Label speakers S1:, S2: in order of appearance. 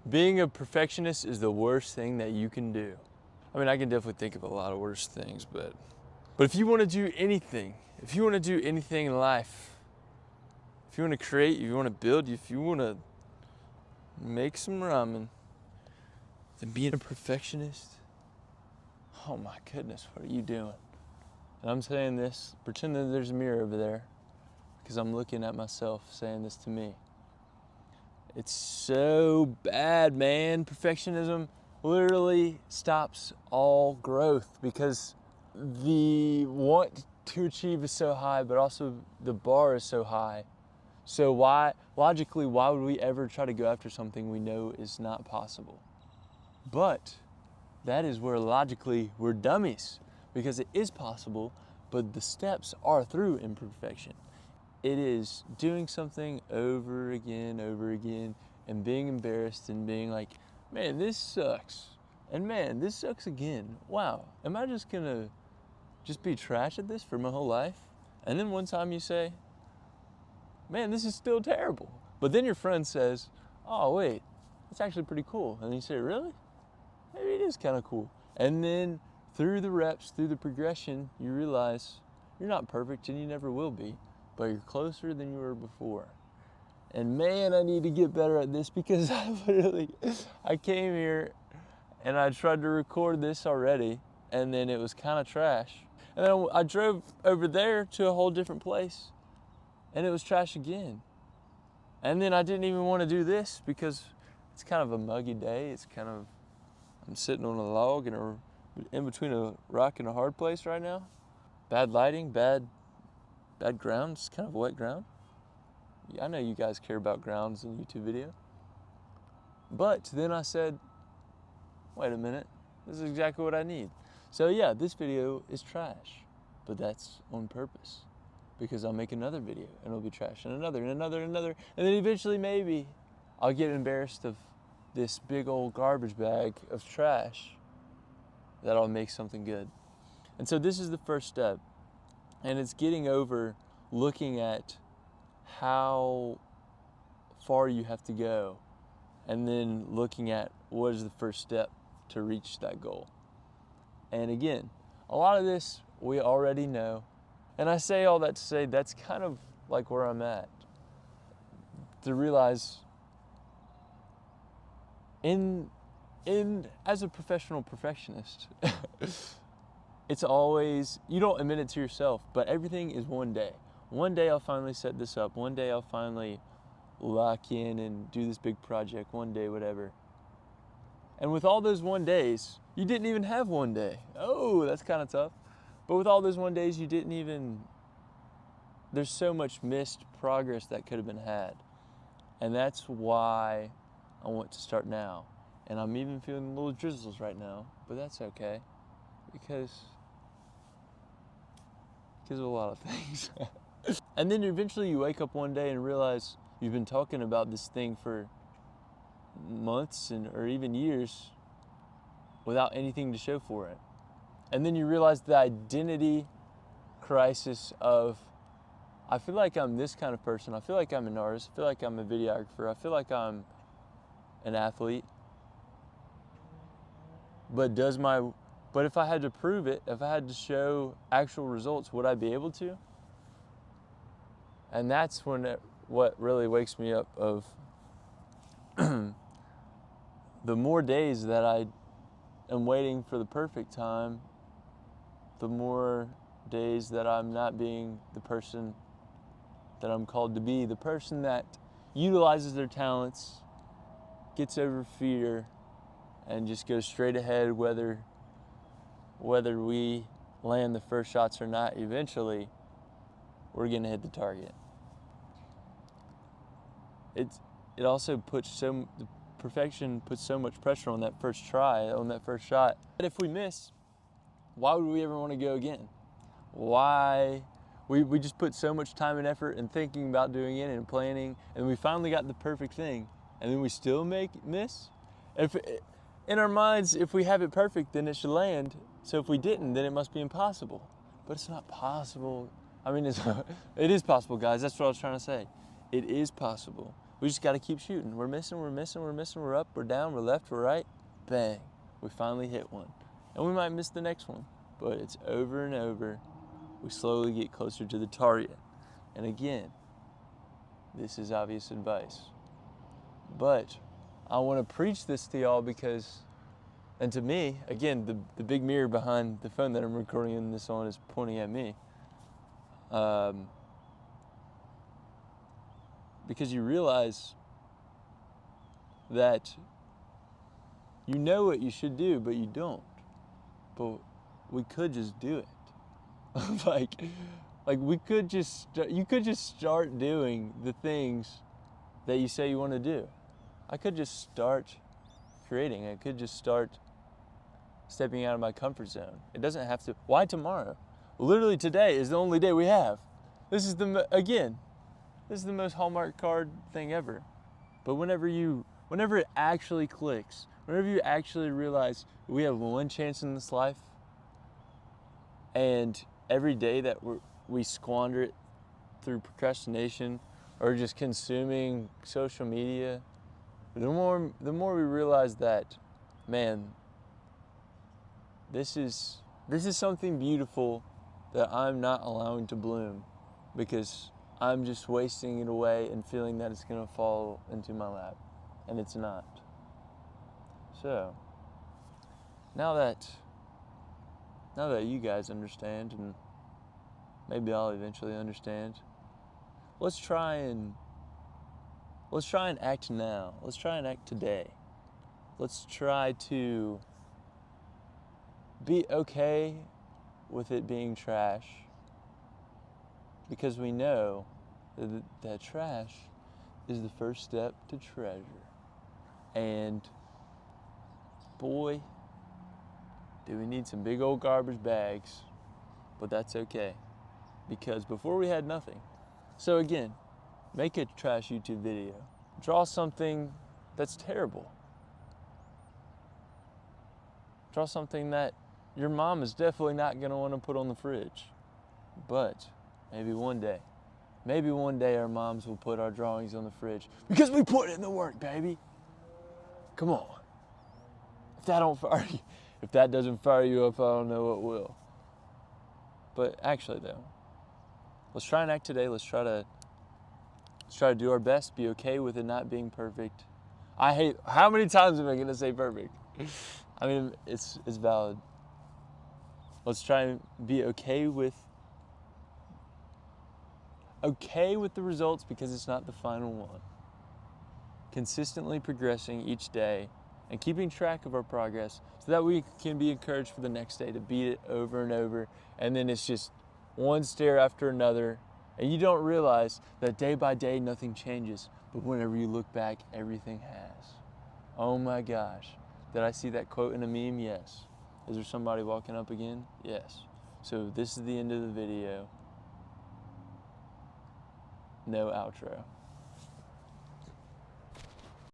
S1: Being a perfectionist is the worst thing that you can do. I mean, I can definitely think of a lot of worse things, but if you want to do anything, in life, if you want to create, if you want to build, if you want to make some ramen, then being a perfectionist, oh my goodness, what are you doing? And I'm saying this, pretend that there's a mirror over there, because I'm looking at myself saying this to me. It's so bad, man. Perfectionism literally stops all growth because the want to achieve is so high, but also the bar is so high. So logically, why would we ever try to go after something we know is not possible? But that is where logically we're dummies, because it is possible, but the steps are through imperfection. It is doing something over again, and being embarrassed and being like, man, this sucks. And man, this sucks again. Wow, am I just gonna be trash at this for my whole life? And then one time you say, man, this is still terrible. But then your friend says, oh wait, it's actually pretty cool. And you say, really? Maybe it is kind of cool. And then through the reps, through the progression, you realize you're not perfect and you never will be, but you're closer than you were before. And man, I need to get better at this, because I came here and I tried to record this already, and then it was kind of trash. And then I drove over there to a whole different place, and it was trash again. And then I didn't even want to do this because it's kind of a muggy day. I'm sitting on a log in between a rock and a hard place right now. Bad lighting, bad ground, it's kind of wet ground. I know you guys care about grounds in YouTube video. But then I said, wait a minute, this is exactly what I need. So yeah, this video is trash, but that's on purpose, because I'll make another video and it'll be trash, and another, and another, and another. And then eventually maybe I'll get embarrassed of this big old garbage bag of trash that'll make something good. And so this is the first step. And it's getting over looking at how far you have to go, and then looking at what is the first step to reach that goal. And again, a lot of this we already know. And I say all that to say that's kind of like where I'm at. To realize as a professional perfectionist, it's always, you don't admit it to yourself, but everything is one day. One day I'll finally set this up. One day I'll finally lock in and do this big project. One day, whatever. And with all those one days, you didn't even have one day. Oh, that's kind of tough. But with all those one days, there's so much missed progress that could have been had. And that's why I want to start now. And I'm even feeling little drizzles right now, but that's okay, because of a lot of things. And then eventually you wake up one day and realize you've been talking about this thing for months or even years without anything to show for it. And then you realize the identity crisis of, I feel like I'm this kind of person. I feel like I'm an artist. I feel like I'm a videographer. I feel like I'm an athlete. But if I had to prove it, if I had to show actual results, would I be able to? And that's what really wakes me up of the more days that I am waiting for the perfect time, the more days that I'm not being the person that I'm called to be, the person that utilizes their talents, gets over fear, and just goes straight ahead, whether we land the first shots or not. Eventually, we're gonna hit the target. It also perfection puts so much pressure on that first try, on that first shot. But if we miss, why would we ever want to go again? Why? We just put so much time and effort in thinking about doing it and planning, and we finally got the perfect thing, and then we still miss? In our minds, if we have it perfect, then it should land. So if we didn't, then it must be impossible. But it's not possible. I mean, it is possible, guys. That's what I was trying to say. It is possible. We just got to keep shooting. We're missing, we're up, we're down, we're left, we're right. Bang, we finally hit one. And we might miss the next one, but it's over and over. We slowly get closer to the target. And again, this is obvious advice. But I want to preach this to y'all because, and to me, again, the big mirror behind the phone that I'm recording this on is pointing at me. Because you realize that you know what you should do, but you don't. But we could just do it. like we could just, you could just start doing the things that you say you want to do. I could just start creating. I could just start stepping out of my comfort zone. It doesn't have to. Why tomorrow? Literally today is the only day we have. This is this is the most Hallmark card thing ever. But whenever it actually clicks, whenever you actually realize we have one chance in this life, and every day that we squander it through procrastination or just consuming social media, the more we realize that, man, this is something beautiful that I'm not allowing to bloom because I'm just wasting it away and feeling that it's gonna fall into my lap, and it's not. So now that you guys understand, and maybe I'll eventually understand, let's try and act now. Let's try and act today. Let's try to be okay with it being trash, because we know that trash is the first step to treasure. And boy, do we need some big old garbage bags, but that's okay, because before we had nothing. So again, make a trash YouTube video. Draw something that's terrible. Draw something that your mom is definitely not gonna want to put on the fridge. But maybe one day our moms will put our drawings on the fridge because we put in the work, baby. Come on. If that doesn't fire you up, I don't know what will. But actually though, let's try and act today. Let's try to do our best, be okay with it not being perfect. How many times am I gonna say perfect? I mean, it's valid. Let's try and be okay with the results because it's not the final one. Consistently progressing each day and keeping track of our progress so that we can be encouraged for the next day to beat it over and over. And then it's just one stair after another. And you don't realize that day by day nothing changes. But whenever you look back, everything has. Oh my gosh. Did I see that quote in a meme? Yes. Is there somebody walking up again? Yes. So this is the end of the video. No outro.